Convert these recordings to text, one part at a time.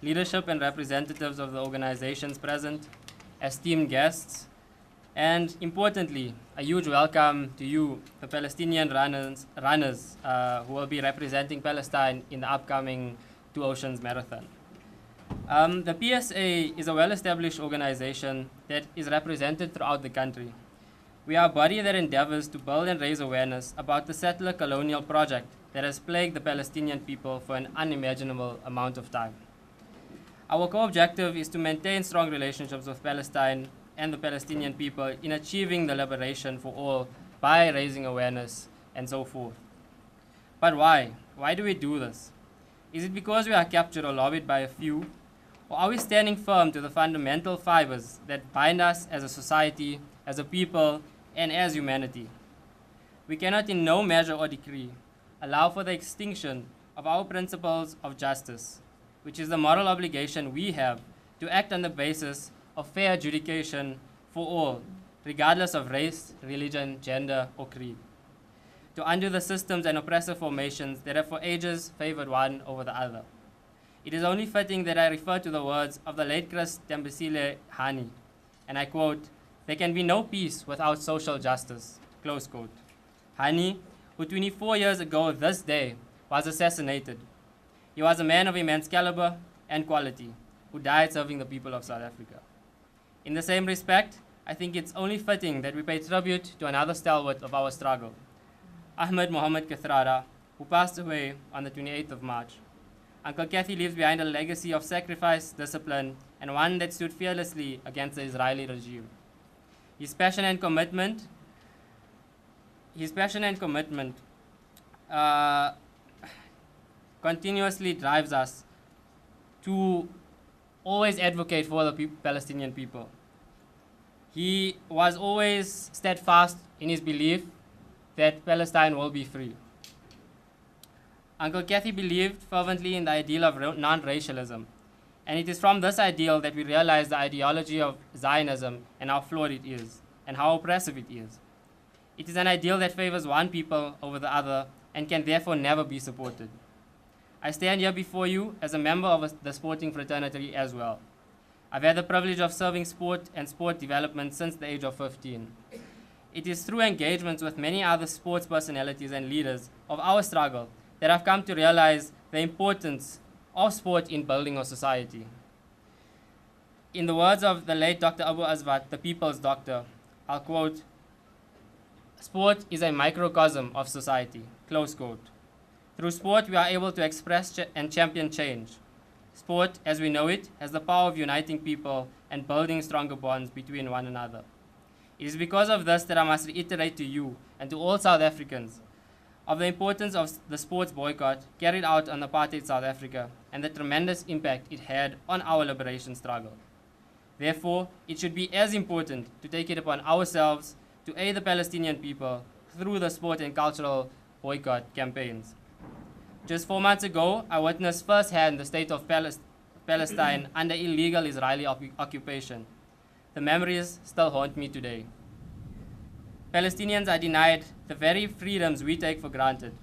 leadership and representatives of the organizations present, esteemed guests, and importantly, a huge welcome to you, the Palestinian runners who will be representing Palestine in the upcoming Two Oceans Marathon. The PSA is a well-established organization that is represented throughout the country. We are a body that endeavors to build and raise awareness about the settler colonial project that has plagued the Palestinian people for an unimaginable amount of time. Our core objective is to maintain strong relationships with Palestine and the Palestinian people in achieving the liberation for all by raising awareness and so forth. But why? Why do we do this? Is it because we are captured or lobbied by a few? Or are we standing firm to the fundamental fibers that bind us as a society, as a people, and as humanity? We cannot in no measure or degree allow for the extinction of our principles of justice, which is the moral obligation we have to act on the basis of fair adjudication for all, regardless of race, religion, gender, or creed, to undo the systems and oppressive formations that have for ages favored one over the other. It is only fitting that I refer to the words of the late Chris Tembisile Hani, and I quote, "There can be no peace without social justice," close quote. Hani, who 24 years ago this day was assassinated. He was a man of immense caliber and quality who died serving the people of South Africa. In the same respect, I think it's only fitting that we pay tribute to another stalwart of our struggle, Ahmed Mohammed Kathrada, who passed away on the 28th of March. Uncle Kathy leaves behind a legacy of sacrifice, discipline, and one that stood fearlessly against the Israeli regime. His passion and commitment continuously drives us to always advocate for the Palestinian people. He was always steadfast in his belief that Palestine will be free. Uncle Kathy believed fervently in the ideal of non-racialism, and it is from this ideal that we realize the ideology of Zionism and how flawed it is, and how oppressive it is. It is an ideal that favors one people over the other and can therefore never be supported. I stand here before you as a member of the sporting fraternity as well. I've had the privilege of serving sport and sport development since the age of 15. It is through engagements with many other sports personalities and leaders of our struggle that I've come to realize the importance of sport in building our society. In the words of the late Dr. Abu Azvat, the people's doctor, I'll quote, "Sport is a microcosm of society," close quote. Through sport, we are able to express and champion change. Sport, as we know it, has the power of uniting people and building stronger bonds between one another. It is because of this that I must reiterate to you and to all South Africans of the importance of the sports boycott carried out on apartheid South Africa and the tremendous impact it had on our liberation struggle. Therefore, it should be as important to take it upon ourselves to aid the Palestinian people through the sport and cultural boycott campaigns. Just 4 months ago, I witnessed firsthand the state of Palestine under illegal Israeli occupation. The memories still haunt me today. Palestinians are denied the very freedoms we take for granted.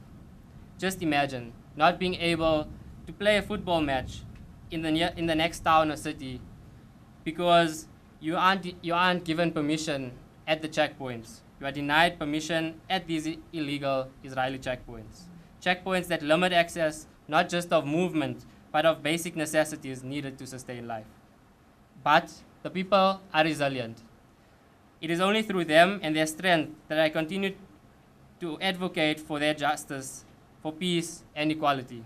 Just imagine not being able to play a football match in the next town or city because you aren't given permission at the checkpoints. You are denied permission at these illegal Israeli checkpoints. Checkpoints that limit access not just of movement, but of basic necessities needed to sustain life. But the people are resilient. It is only through them and their strength that I continue to advocate for their justice, for peace and equality.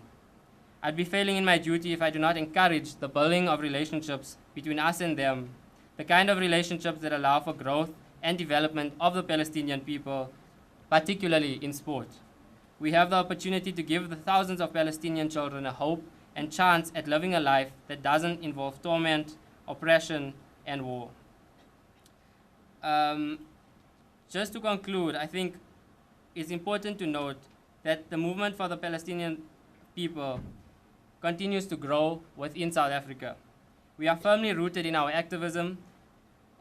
I'd be failing in my duty if I do not encourage the building of relationships between us and them, the kind of relationships that allow for growth and development of the Palestinian people, particularly in sport. We have the opportunity to give the thousands of Palestinian children a hope and chance at living a life that doesn't involve torment, oppression, and war. Just to conclude, I think it's important to note that the movement for the Palestinian people continues to grow within South Africa. We are firmly rooted in our activism,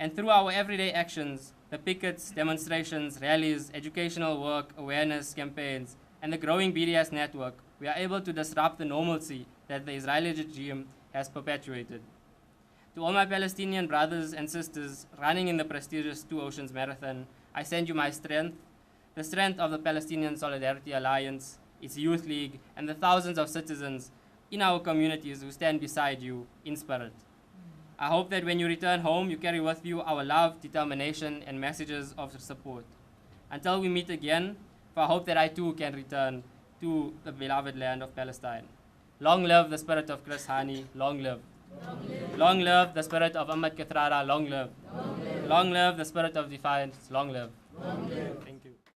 and through our everyday actions, the pickets, demonstrations, rallies, educational work, awareness campaigns, and the growing BDS network, we are able to disrupt the normalcy that the Israeli regime has perpetuated. To all my Palestinian brothers and sisters running in the prestigious Two Oceans Marathon, I send you my strength, the strength of the Palestinian Solidarity Alliance, its youth league, and the thousands of citizens in our communities who stand beside you in spirit. I hope that when you return home, you carry with you our love, determination, and messages of support. Until we meet again, for I hope that I too can return to the beloved land of Palestine. Long live the spirit of Chris Hani, long live. Long live. Long live the spirit of Ahmed Kathrara, long live. Long live. Long live the spirit of defiance, long live. Long live. Thank you.